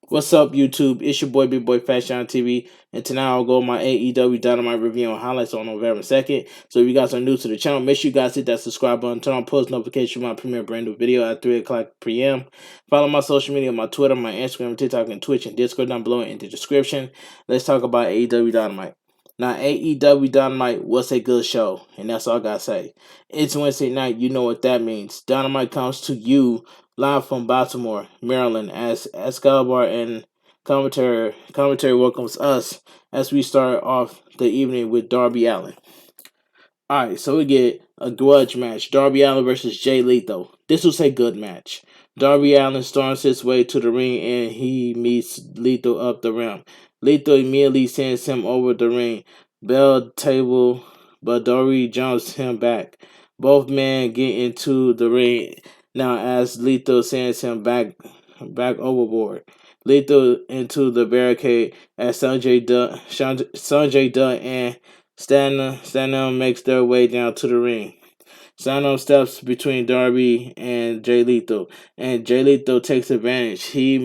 What's up, YouTube? It's your boy Bigboyfactsjonnytv, and tonight I'll go my AEW Dynamite review and highlights on November 2nd. So if you guys are new to the channel, make sure you guys hit that subscribe button, turn on post notifications when I premiere a brand new video at 3 o'clock p.m. Follow my social media, my Twitter, my Instagram, TikTok, and Twitch, and Discord down below in the description. Let's talk about AEW Dynamite. Now, AEW Dynamite was a good show, and that's all I gotta say. It's Wednesday night, you know what that means. Dynamite comes to you live from Baltimore, Maryland, as Excalibur and commentary welcomes us as we start off the evening with Darby Allin. Alright, so we get a grudge match. Darby Allin versus Jay Lethal. This was a good match. Darby Allin storms his way to the ring and he meets Lethal up the ramp. Lethal immediately sends him over the ring. Bell table, but Darby jumps him back. Both men get into the ring now as Lethal sends him back overboard. Lethal into the barricade as Sanjay Dutt and Stanham makes their way down to the ring. Stanham steps between Darby and Jay Lethal, and Jay Lethal takes advantage. He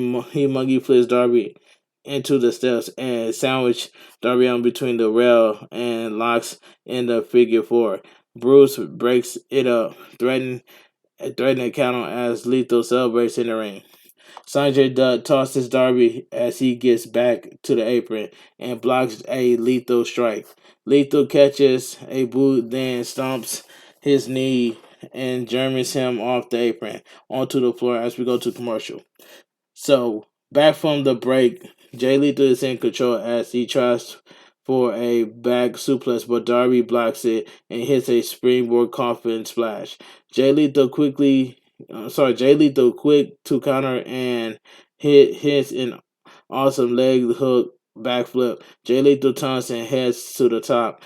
monkey flips Darby into the steps and sandwich Darby on between the rail and locks in the figure four. Bruce breaks it up, threatening a count as Lethal celebrates in the ring. Sanjay Dutt tosses Darby as he gets back to the apron and blocks a Lethal strike. Lethal catches a boot, then stomps his knee and Germans him off the apron onto the floor as we go to commercial. So, back from the break, Jay Lethal is in control as he tries for a back suplex, but Darby blocks it and hits a springboard coffin splash. Jay Lethal quick to counter and hits an awesome leg hook backflip. Jay Lethal turns and heads to the top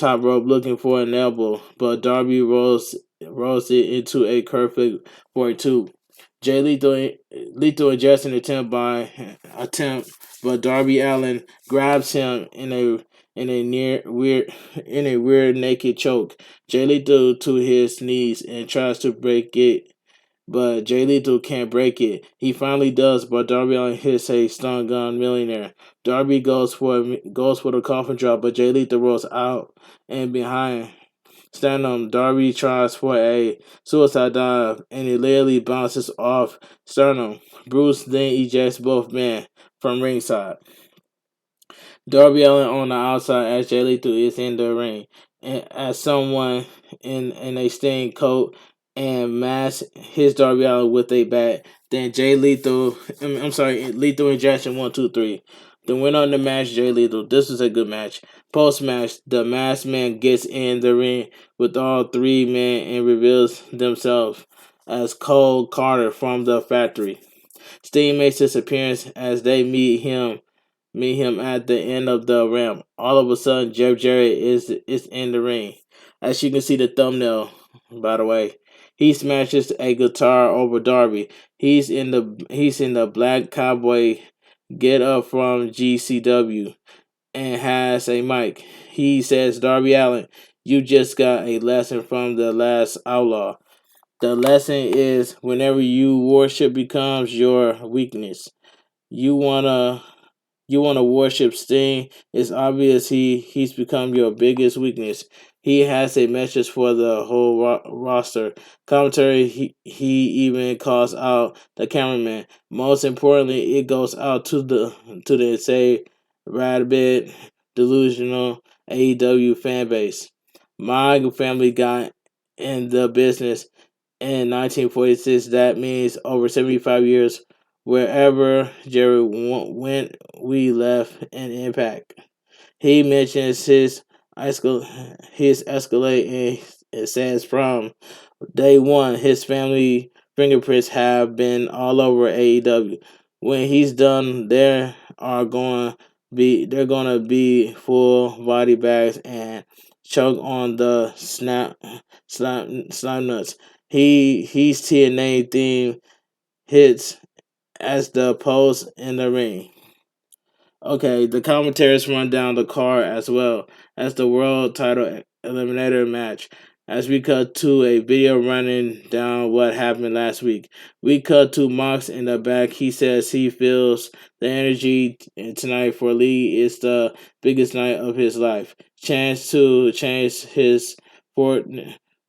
rope looking for an elbow, but Darby rolls it into a perfect for a two. Jay Lethal adjusts an attempt, but Darby Allin grabs him in a weird naked choke. Jay Lethal to his knees and tries to break it, but Jay Lethal can't break it. He finally does, but Darby Allin hits a stun gun millionaire. Darby goes for the coffin drop, but Jay Lethal rolls out and behind Sternum. Darby tries for a suicide dive, and it literally bounces off Sternum. Bruce then ejects both men from ringside. Darby Allin on the outside as Jay Lethal is in the ring, and as someone in a stained coat and mask hits Darby Allin with a bat. Then Lethal injection 1, 2, 3. The winner of the match, Jay Lethal. This was a good match. Post match, the masked man gets in the ring with all three men and reveals themselves as Cole Carter from the factory. Sting makes his appearance as they meet him at the end of the ramp. All of a sudden, Jarrett is in the ring. As you can see the thumbnail, by the way, he smashes a guitar over Darby. He's in the black cowboy get up from GCW and has a mic. He says, "Darby Allin, you just got a lesson from the last outlaw. The lesson is whenever you worship becomes your weakness. You wanna worship Sting. It's obvious he's become your biggest weakness. He has a message for the whole roster. Commentary, he even calls out the cameraman. Most importantly, it goes out to the say rabid, delusional AEW fan base. My family got in the business in 1946. That means over 75 years. Wherever Jarrett went, we left an impact." He mentions his escalate and says from day one his family fingerprints have been all over AEW. When he's done, they're gonna be full body bags and choke on the slime nuts. He's TNA theme hits as the post in the ring. Okay, the commentaries run down the card as well as the world title eliminator match. as we cut to a video running down what happened last week. We cut to Mox in the back. He says he feels the energy tonight for Lee is the biggest night of his life. Chance to change his fort,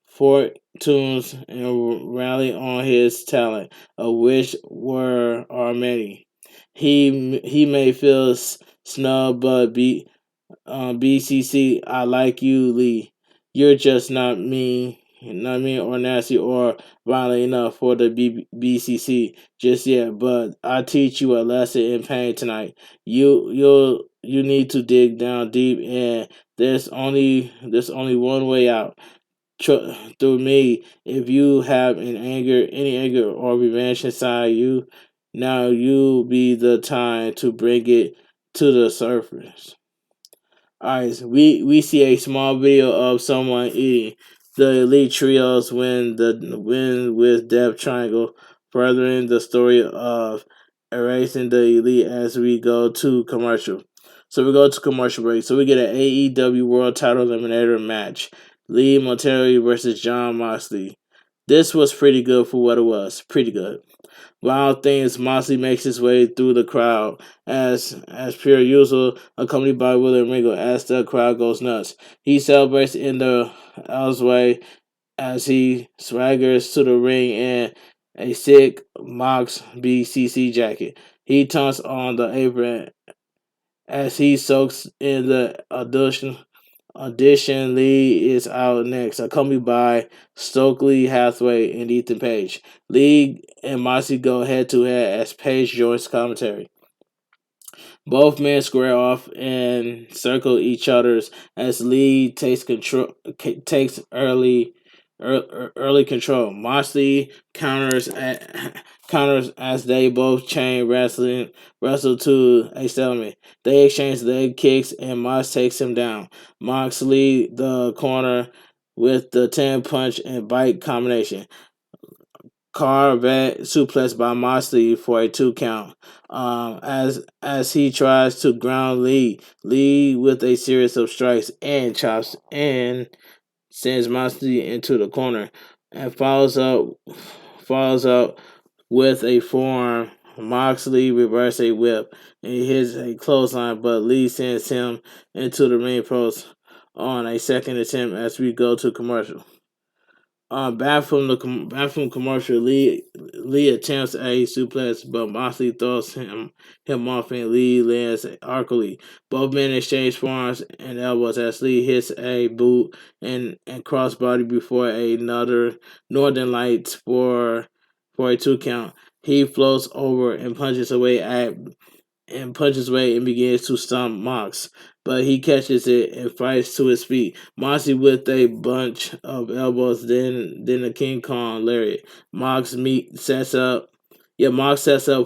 fortunes and rally on his talent, of which are many. He may feel snubbed, but BCC, I like you, Lee. You're just not mean or nasty or violent enough for the BCC just yet. But I teach you a lesson in pain tonight. You need to dig down deep, and there's only one way out. Through me, if you have any anger or revenge inside you, now you be the time to bring it to the surface. Alright, so we see a small video of someone eating. The Elite Trios win with Death Triangle, furthering the story of erasing the Elite as we go to commercial. So we go to commercial break. So we get an AEW World Title Eliminator match. Lee Monteri versus John Moxley. This was pretty good for what it was. Pretty good. Wild things, Moxley makes his way through the crowd as per usual, accompanied by William Regal as the crowd goes nuts. He celebrates in the alleyway as he swaggers to the ring in a sick Mox BCC jacket. He taunts on the apron as he soaks in the audition. Lee is out next, accompanied by Stokely Hathaway and Ethan Page. Lee and Moxley go head to head as Page joins commentary. Both men square off and circle each other's as Lee takes early control. Moxley counters as they both chain wrestle to a stalemate. They exchange leg kicks and Mox takes him down. Moxley the corner with the 10 punch and bite combination. Corvette suplex by Moxley for a 2 count. As he tries to ground Lee with a series of strikes and chops and sends Moxley into the corner and follows up with a forearm. Moxley reverses a whip and hits a clothesline, but Lee sends him into the ring post on a second attempt as we go to commercial. Back from commercial, Lee attempts a suplex, but Moxley throws him off, and Lee lands awkwardly. Both men exchange forearms and elbows as Lee hits a boot and crossbody before another Northern Lights for a 2 count. He floats over and punches away and begins to stomp Mox, but he catches it and fights to his feet. Moxley with a bunch of elbows, then a King Kong lariat. Mox sets up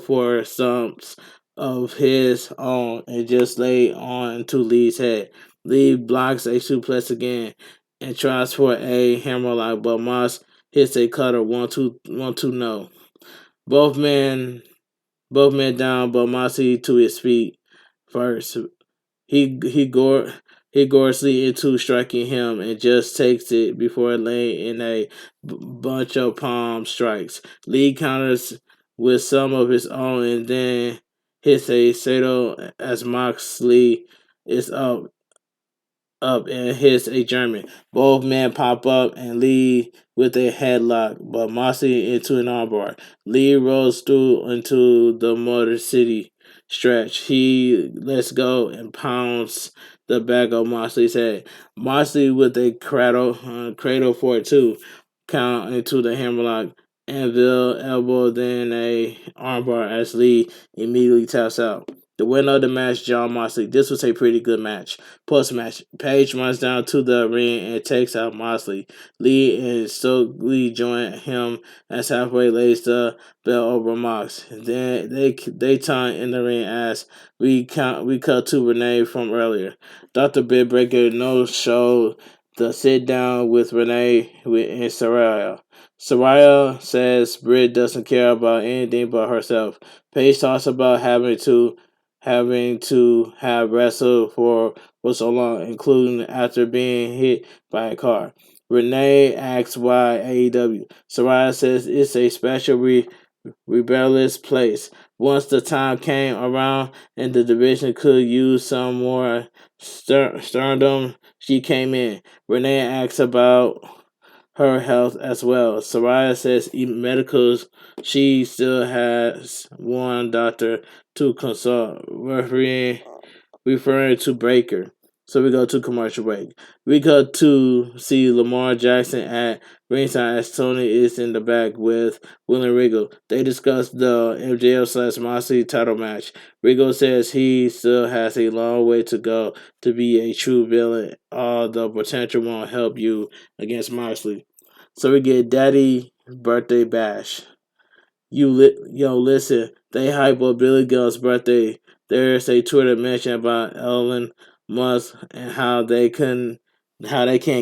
for stumps of his own and just lay on to Lee's head. Lee blocks a suplex again and tries for a hammerlock, but Mox hits a cutter 1-2 no. Both men down, but Moxley to his feet first. He gores Lee into striking him and just takes it before laying in a bunch of palm strikes. Lee counters with some of his own and then hits a Sato as Moxley is up and hits a German. Both men pop up and Lee with a headlock, but Moxley into an armbar. Lee rolls through into the Motor City stretch. He lets go and pounds the back of Moxley's head. Moxley with a cradle for a 2 count into the hammerlock. Anvil elbow, then a armbar as Lee immediately taps out. The winner of the match, John Moxley. This was a pretty good match. Post-match, Page runs down to the ring and takes out Moxley. Lee and Stokely join him as halfway lays the belt over Mox. Then they taunt in the ring as we cut to Renee from earlier. Dr. Britt Baker no-showed the sit-down with Renee and Saraya. Saraya says Britt doesn't care about anything but herself. Paige talks about having to have wrestled for so long, including after being hit by a car. Renee asks why AEW. Soraya says it's a special rebellious place. Once the time came around and the division could use some more sterndom, she came in. Renee asks about her health as well. Soraya says even medicals, she still has one doctor to consult, referring to Breaker. So we go to commercial break. We go to see Lamar Jackson at ringside as Tony is in the back with William Regal. They discuss the MJF slash Moxley title match. Regal says he still has a long way to go to be a true villain. All the potential won't help you against Moxley. So we get Daddy Birthday Bash. Listen, they hype up Billy Gunn's birthday. There's a Twitter mention about Elon Musk and how they can't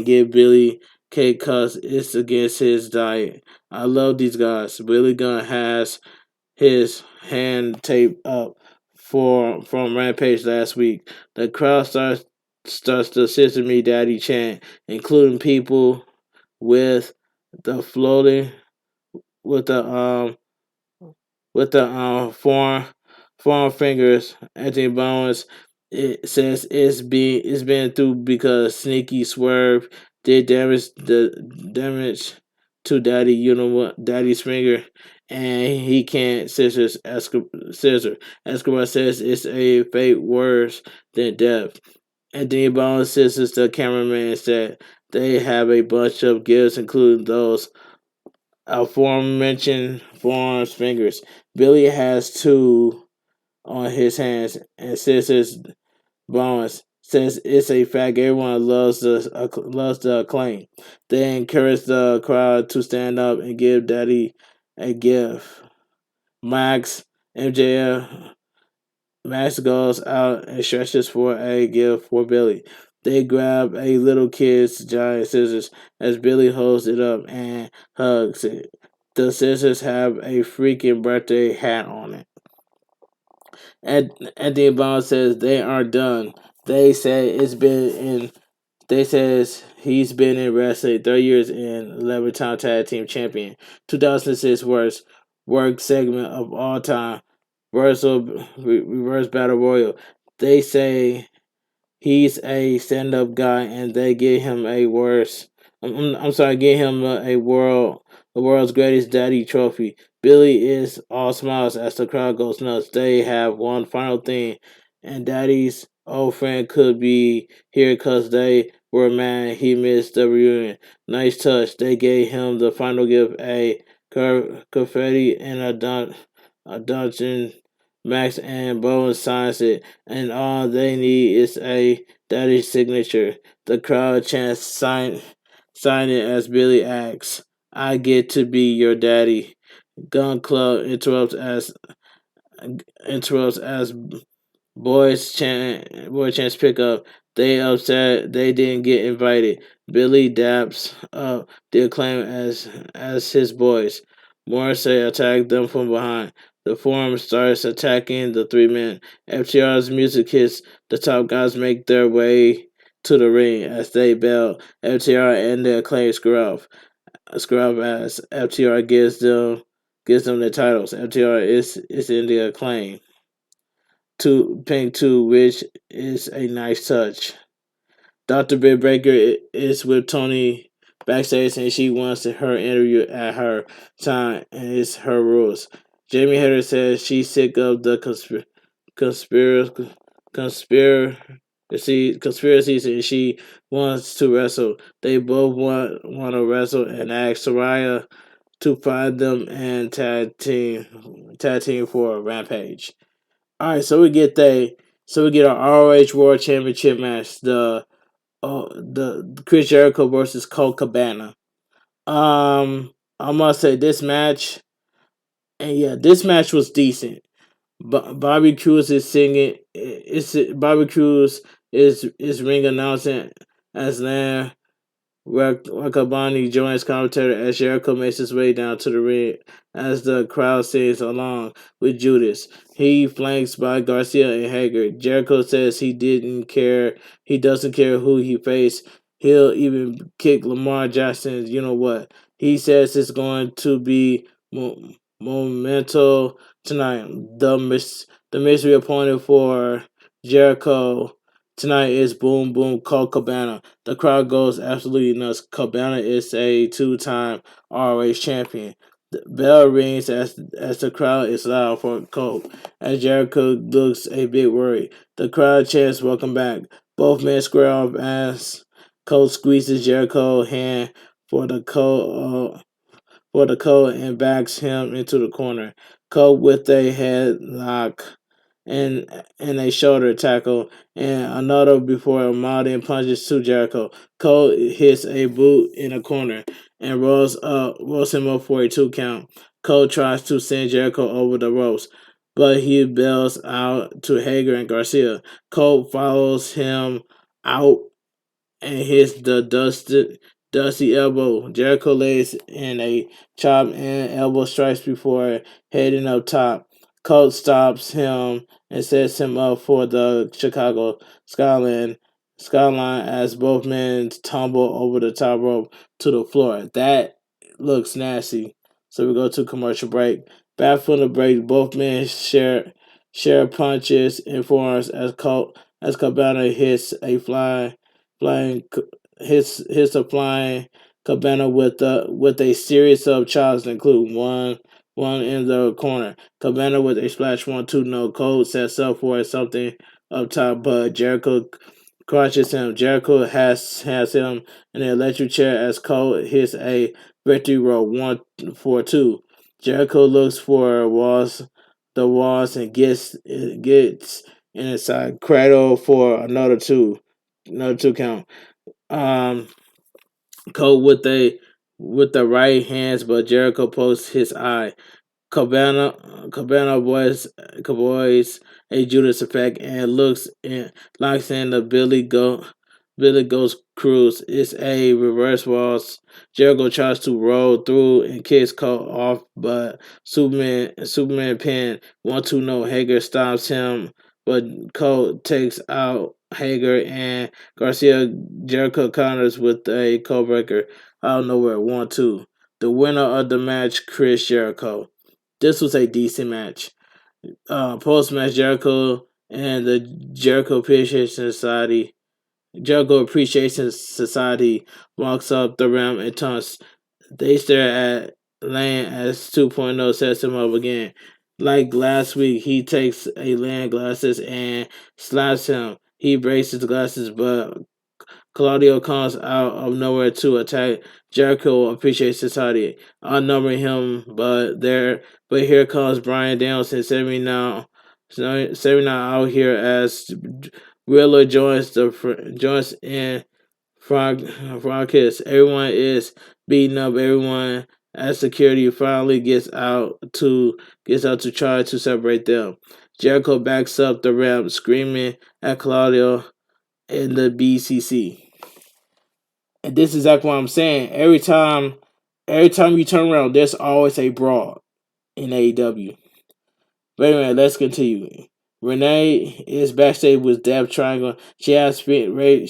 give Billy cake cause it's against his diet. I love these guys. Billy Gunn has his hand taped up from Rampage last week. The crowd starts the Sister Me Daddy chant, including people with the floating with the forearm fingers. Anthony Bowens it says it's been through because sneaky swerve did damage to Daddy. You know what, Daddy's finger, and he can't scissor. Escobar says it's a fate worse than death. Anthony Bowens scissors the cameraman said they have a bunch of gifts, including those aforementioned forearms fingers. Billy has two on his hands, and Sisters Bones says it's a fact. Everyone loves the acclaim. They encourage the crowd to stand up and give Daddy a gift. Max MJF Max goes out and stretches for a gift for Billy. They grab a little kid's giant scissors as Billy holds it up and hugs it. The scissors have a freaking birthday hat on it. Anthony Bond says they aren't done. They say it's been in. They says he's been in wrestling 30 years and 11-time tag team champion. 2006 worst work segment of all time. Reverse battle royal. They say he's a stand-up guy, and they give him a worse. I'm sorry, give him the world's greatest daddy trophy. Billy is all smiles as the crowd goes nuts. They have one final thing, and Daddy's old friend could be here because they were mad he missed the reunion. Nice touch. They gave him the final gift, a confetti and a dungeon. Max and Bowen signs it, and all they need is a daddy signature. The crowd chants sign it as Billy asks, I get to be your daddy. Gun Club interrupts as boy chants pick up. They upset they didn't get invited. Billy daps up the acclaim as his boys. Morrissey attacked them from behind. The forum starts attacking the three men. FTR's music hits. The top guys make their way to the ring as they bail. FTR and the acclaim scrub as FTR gives them the titles. FTR is in the acclaim to Pink 2, which is a nice touch. Dr. Britt Baker is with Tony backstage and she wants her interview at her time and it's her rules. Jamie Hader says she's sick of the conspiracies and she wants to wrestle. They both want to wrestle and ask Soraya to find them and tag team for a Rampage. All right, so we get our ROH World Championship match, the Chris Jericho versus Colt Cabana. I must say this match was decent. Bobby Cruz is singing. Bobby Cruz is ring announcing as Lamb Rakabani joins commentator as Jericho makes his way down to the ring as the crowd sings along with Judas. He flanks by Garcia and Hager. Jericho says he doesn't care who he faces. He'll even kick Lamar Jackson's, you know what. He says it's going to be momental tonight. The mystery opponent for Jericho tonight is Boom Boom Colt Cabana. The crowd goes absolutely nuts. Cabana is a two-time ROH champion. The bell rings as the crowd is loud for Colt. As Jericho looks a bit worried, the crowd chants "Welcome back." Both men square off as Colt squeezes Jericho's hand for the Colt and backs him into the corner. Colt with a headlock and a shoulder tackle and another before Martin punches to Jericho. Colt hits a boot in the corner and rolls him up for a 2 count. Colt tries to send Jericho over the ropes, but he bails out to Hager and Garcia. Colt follows him out and hits the dusty elbow. Jericho lays in a chop and elbow strikes before heading up top. Colt stops him and sets him up for the Chicago skyline as both men tumble over the top rope to the floor. That looks nasty. So we go to commercial break. Back from the break, both men share punches and forearms as Cabana hits a flying hits a flying Cabana with a series of chops, include one in the corner. Cabana with a splash 1-2 no code sets up for something up top, but Jericho crushes him. Jericho has him in an electric chair as Cole hits a victory roll 1-4-2. Jericho looks for the walls and gets inside cradle for another 2 count. Um, Cole with the right hands, but Jericho pokes his eye. Cabana avoids a Judas effect and locks in the Billy Ghost Cruise. It's a reverse waltz. Jericho tries to roll through and kicks Cole off, but Superman pin 1-2 no. Hager stops him, but Cole takes out Hager and Garcia. Jericho counters with a code breaker out of nowhere 1-2. The winner of the match, Chris Jericho. This was a decent match. Post match, Jericho and the Jericho Appreciation Society walks up the ramp and taunts. They stare at Lane as 2.0 sets him up again. Like last week, he takes a Lane glasses and slaps him. He breaks his glasses, but Claudio comes out of nowhere to attack Jericho Appreciation Society, outnumbering him, but here comes Brian Danielson, 79 out here as Wheeler joins in Fracas. Everyone is beating up everyone as security finally gets out to try to separate them. Jericho backs up the ramp, screaming at Claudio in the BCC. And this is exactly what I'm saying. Every time you turn around, there's always a brawl in AEW. But anyway, let's continue. Renee is backstage with Death Triangle. She asks Ray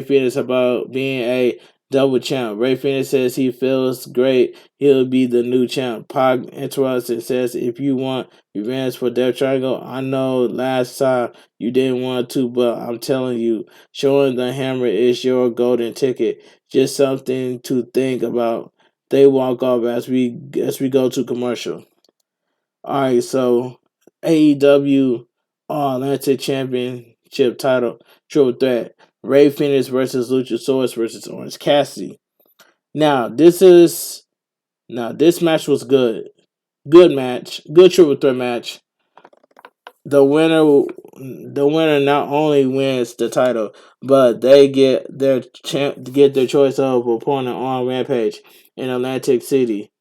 Phoenix about being a double champ. Ray Phoenix says he feels great. He'll be the new champ. Pac interrupts and says, if you want revenge for Death Triangle, I know last time you didn't want to, but I'm telling you, showing the hammer is your golden ticket. Just something to think about. They walk off as we go to commercial. Alright, so AEW All Atlantic Championship title triple threat. Ray Phoenix versus Luchasaurus versus Orange Cassidy. Now this match was good. Good match. Good triple threat match. The winner not only wins the title, but they get their choice of opponent on Rampage in Atlantic City.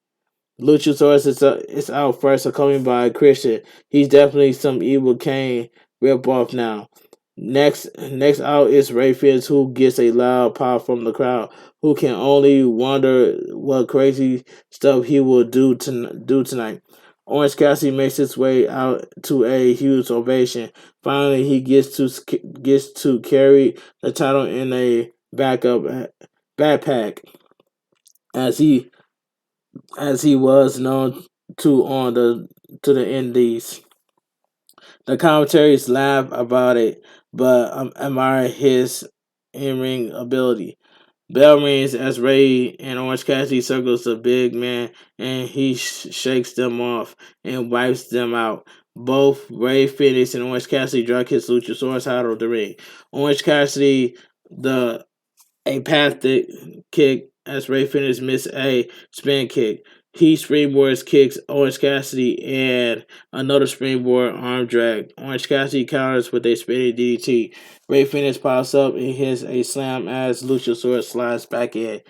Luchasaurus is out first, accompanied by Christian. He's definitely some Evil Kane ripoff now. Next out is Ray Phoenix, who gets a loud pop from the crowd, who can only wonder what crazy stuff he will do tonight. Orange Cassidy makes his way out to a huge ovation. Finally, he gets to carry the title in a backup backpack, as he was known to on the to the Indies. The commentaries laugh about it, but admire his in-ring ability. Bell rings as Ray and Orange Cassidy circles the big man, and he shakes them off and wipes them out. Both Ray Phoenix and Orange Cassidy drag his Luchasaurus out of the ring. Orange Cassidy, the apathic kick as Ray Phoenix missed a spin kick. He springboards kicks Orange Cassidy and another springboard arm drag. Orange Cassidy counters with a spinning DDT. Ray Phoenix pops up and hits a slam as Luchasaurus slides back in.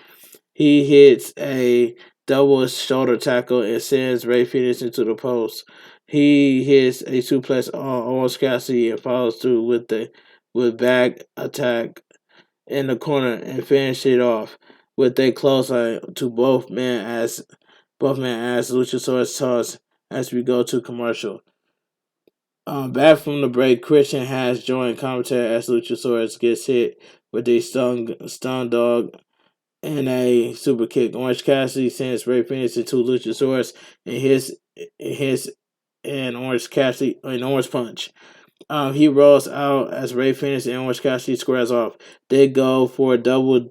He hits a double shoulder tackle and sends Ray Phoenix into the post. He hits a suplex on Orange Cassidy and follows through with back attack in the corner and finish it off with a clothesline to both men as Luchasaurus toss as we go to commercial. Back from the break, Christian has joined commentary as Luchasaurus gets hit with a stun dog and a super kick. Orange Cassidy sends Ray Phoenix into Luchasaurus and his and Orange Cassidy an Orange Punch. He rolls out as Ray Phoenix and Orange Cassidy squares off. They go for a double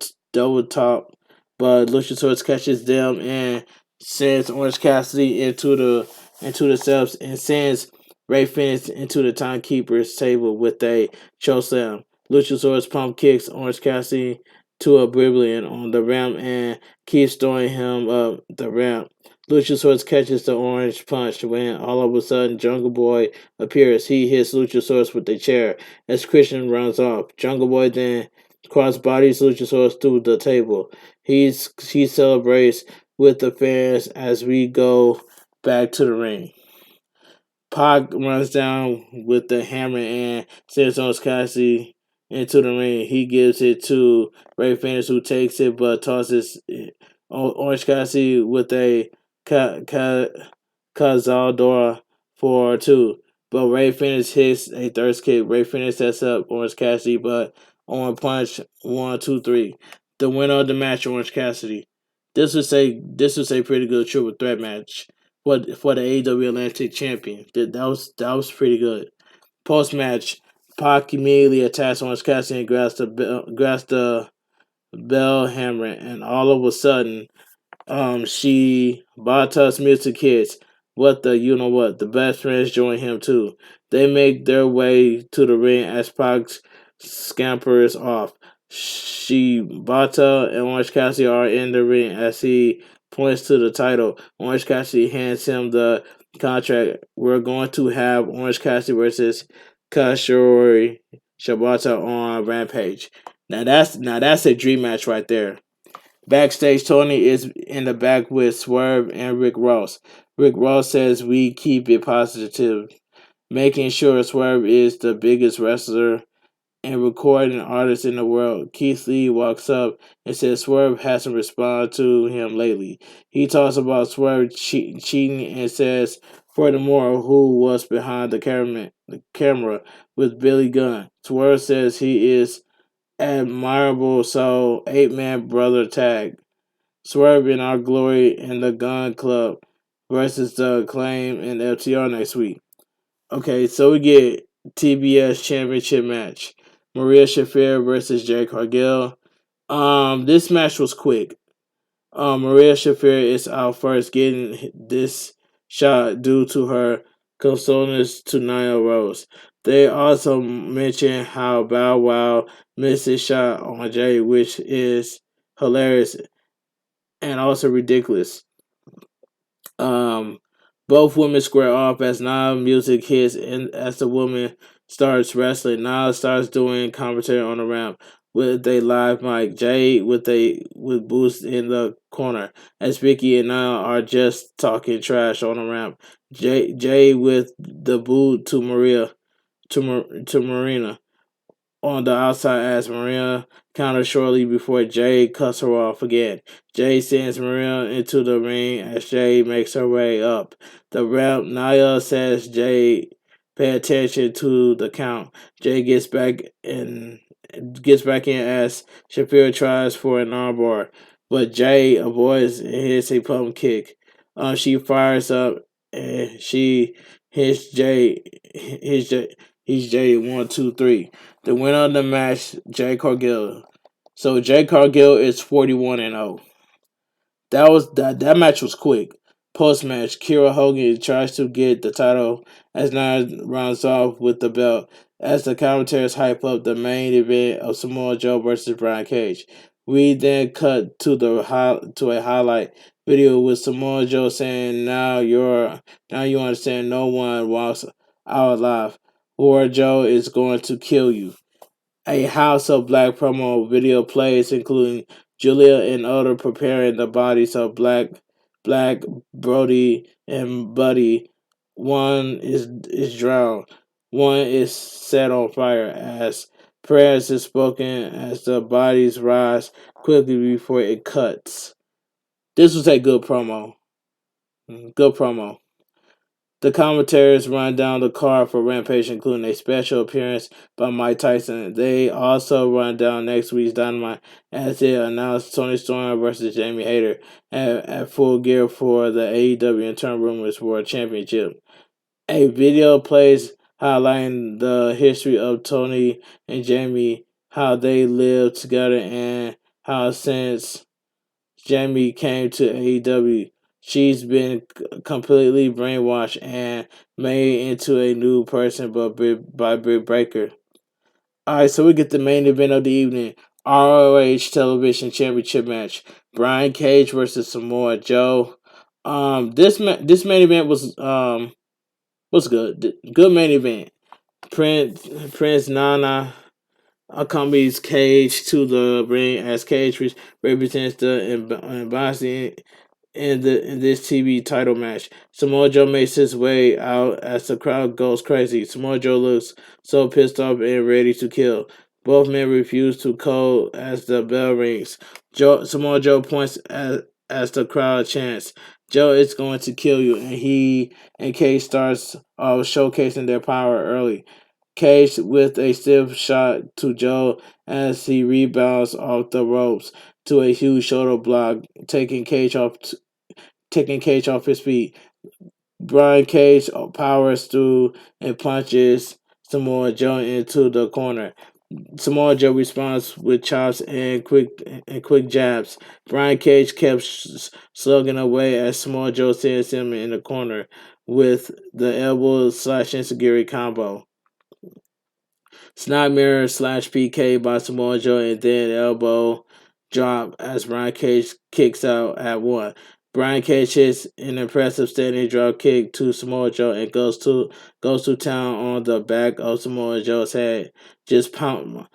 top, but Luchasaurus catches them and sends Orange Cassidy into the steps and sends Ray Phoenix into the timekeeper's table with a chokeslam. Luchasaurus pump kicks Orange Cassidy to oblivion on the ramp and keeps throwing him up the ramp. Luchasaurus catches the orange punch when all of a sudden Jungle Boy appears. He hits Luchasaurus with a chair as Christian runs off. Jungle Boy then cross-bodies Luchasaurus through the table. He celebrates with the fans as we go back to the ring. Pac runs down with the hammer and sends Orange Cassidy into the ring. He gives it to Ray Phoenix, who takes it but tosses Orange Cassidy with a Cazadora for 2. But Ray Phoenix hits a third kick. Ray Phoenix sets up Orange Cassidy, but Orange punch 1, 2, 3. The winner of the match, Orange Cassidy. This was a pretty good triple threat match for the AEW Atlantic Champion. That was pretty good. Post match, Pac immediately attacks Orange Cassidy and grabs the bell hammer, and all of a sudden, she Bartos music hits. What the you know what? The best friends join him too. They make their way to the ring as Pac scampers off. Bata and Orange Cassidy are in the ring as he points to the title. Orange Cassidy hands him the contract. We're going to have Orange Cassidy versus Kashori Shibata on Rampage. Now that's a dream match right there. Backstage, Tony is in the back with Swerve and Rick Ross. Rick Ross says we keep it positive, making sure Swerve is the biggest wrestler and recording artist in the world. Keith Lee walks up and says Swerve hasn't responded to him lately. He talks about Swerve cheating and says, furthermore, who was behind the camera with Billy Gunn. Swerve says he is admirable, so 8-man brother tag. Swerve in Our Glory and the Gun Club versus the Acclaim and FTR next week. Okay, so we get TBS Championship match. Maria Shafir versus Jade Cargill. This match was quick. Maria Shafir is out first, getting this shot due to her consoleness to Nia Rose. They also mention how Bow Wow missed his shot on Jay, which is hilarious and also ridiculous. Um, Both women square off as Nia music hits and as the woman starts wrestling. Nia starts doing commentary on the ramp with a live mic. Jay with Boost in the corner as Vicky and Nia are just talking trash on the ramp. Jay with the boot to Marina on the outside as Maria counters shortly before Jay cuts her off again. Jay sends Maria into the ring as Jay makes her way up the ramp. Nia says Jay pay attention to the count. Jay gets back gets back in as Shapiro tries for an armbar, but Jay avoids and hits a pump kick. She fires up and she hits Jay. He's Jay 1, 2, 3. The winner of the match, Jay Cargill. So Jay Cargill is 41-0. That match was quick. Post match, Kira Hogan tries to get the title as Nia rounds off with the belt as the commentators hype up the main event of Samoa Joe versus Brian Cage. We then cut to a highlight video with Samoa Joe saying, Now you understand no one walks out alive, or Joe is going to kill you." A House of Black promo video plays, including Julia and Oda preparing the bodies of Black, Brody, and Buddy. One is drowned. One is set on fire as prayers is spoken as the bodies rise quickly before it cuts. This was a good promo. Good promo. The commentators run down the card for Rampage, including a special appearance by Mike Tyson. They also run down next week's Dynamite as they announce Tony Storm versus Jamie Hayter at Full Gear for the AEW Internal Rumors World Championship. A video plays highlighting the history of Tony and Jamie, how they lived together, and how since Jamie came to AEW, she's been completely brainwashed and made into a new person by Britt Baker. Alright, so we get the main event of the evening. ROH Television Championship match. Brian Cage versus Samoa Joe. This main event was good. Good main event. Prince Nana accompanies Cage to the ring as Cage represents the embassy in this TV title match. Samoa Joe makes his way out as the crowd goes crazy. Samoa Joe looks so pissed off and ready to kill. Both men refuse to call as the bell rings. Samoa Joe points as the crowd chants, "Joe is going to kill you," and he and Cage starts showcasing their power early. Cage with a stiff shot to Joe as he rebounds off the ropes to a huge shoulder block, taking Cage off his feet. Brian Cage powers through and punches Samoa Joe into the corner. Samoa Joe responds with chops and quick jabs. Brian Cage kept slugging away as Samoa Joe sends him in the corner with the elbow slash enziguri combo. Snap mirror slash PK by Samoa Joe and then elbow drop as Brian Cage kicks out at 1. Brian Cage hits an impressive standing drop kick to Samoa Joe and goes to town on the back of Samoa Joe's head, just punching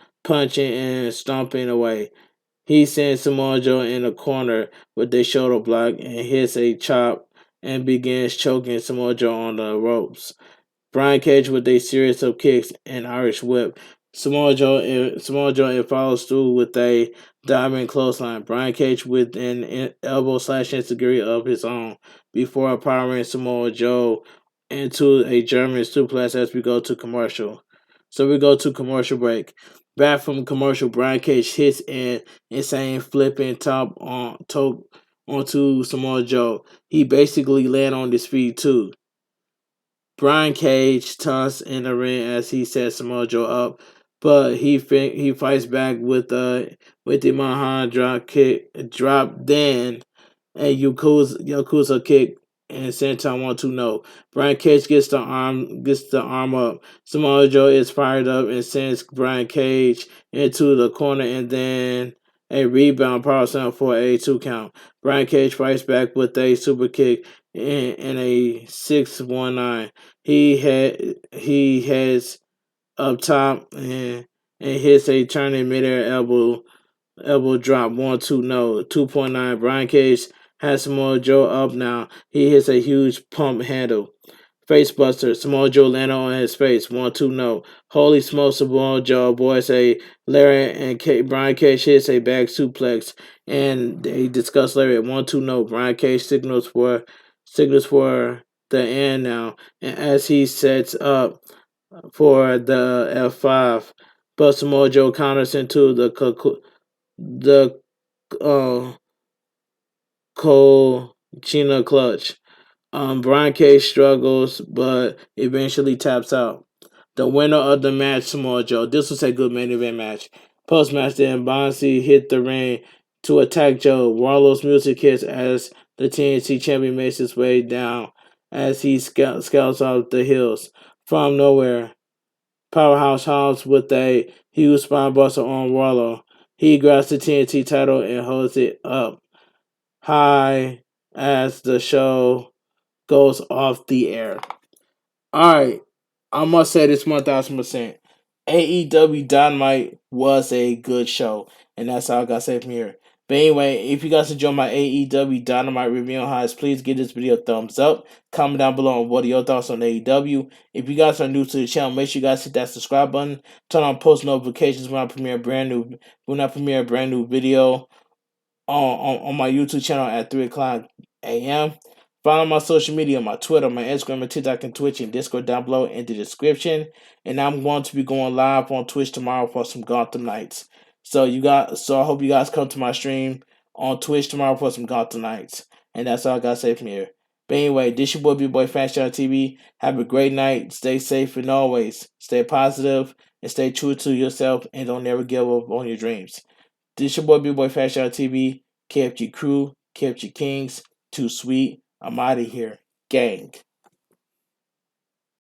and stomping away. He sends Samoa Joe in the corner with a shoulder block and hits a chop and begins choking Samoa Joe on the ropes. Brian Cage with a series of kicks and Irish whip. Samoa Joe follows through with a diving clothesline. Brian Cage with an elbow slash enziguri of his own before powering Samoa Joe into a German suplex as we go to commercial. So we go to commercial break. Back from commercial, Brian Cage hits an insane flipping top onto Samoa Joe. He basically landed on his feet too. Brian Cage taunts in the ring as he sets Samoa Joe up, but he fights back with the Mahan drop, then a Yakuza kick and Senton 1-2 no. Brian Cage gets the arm up. Samoa Joe is fired up and sends Brian Cage into the corner and then a rebound power slam for a 2 count. Brian Cage fights back with a super kick and a 619. He heads up top and hits a turning midair elbow drop 1-2 no 2.9. Brian Cage has Samoa Joe up now. He hits a huge pump handle. Facebuster. Samoa Joe landed on his face. 1-2 no. Holy smokes, Samoa Joe avoids a lariat and Brian Cage hits a back suplex and they discuss lariat. 1-2 no. Brian Cage signals for the end now, and as he sets up for the F5, but Samoa Joe counters into the Cochina clutch. Brian Cage struggles, but eventually taps out. The winner of the match, Samoa Joe. This was a good main event match. Post match, then Bonsi hit the ring to attack Joe. Warlow's music hits as the TNT champion makes his way down as he scouts off the hills. From nowhere, Powerhouse Hobbs with a huge spine buster on Warlow. He grabs the TNT title and holds it up high as the show goes off the air. Alright, I must say this 1000%. AEW Dynamite was a good show, and that's all I gotta say from here. But anyway, if you guys enjoy my AEW Dynamite review on highs, please give this video a thumbs up. Comment down below on what are your thoughts on AEW. If you guys are new to the channel, make sure you guys hit that subscribe button. Turn on post notifications when I premiere a brand new video on my YouTube channel at 3 o'clock a.m. Follow my social media, my Twitter, my Instagram, my TikTok, and Twitch, and Discord down below in the description. And I'm going to be going live on Twitch tomorrow for some Gotham Nights. So I hope you guys come to my stream on Twitch tomorrow for some Gotham Nights. And that's all I gotta say from here. But anyway, this your boy Bigboyfactsjonnytv. Have a great night. Stay safe and always stay positive and stay true to yourself and don't ever give up on your dreams. This your boy Bigboyfactsjonnytv. KFG crew, KFG Kings, Too Sweet. I'm out of here. Gang.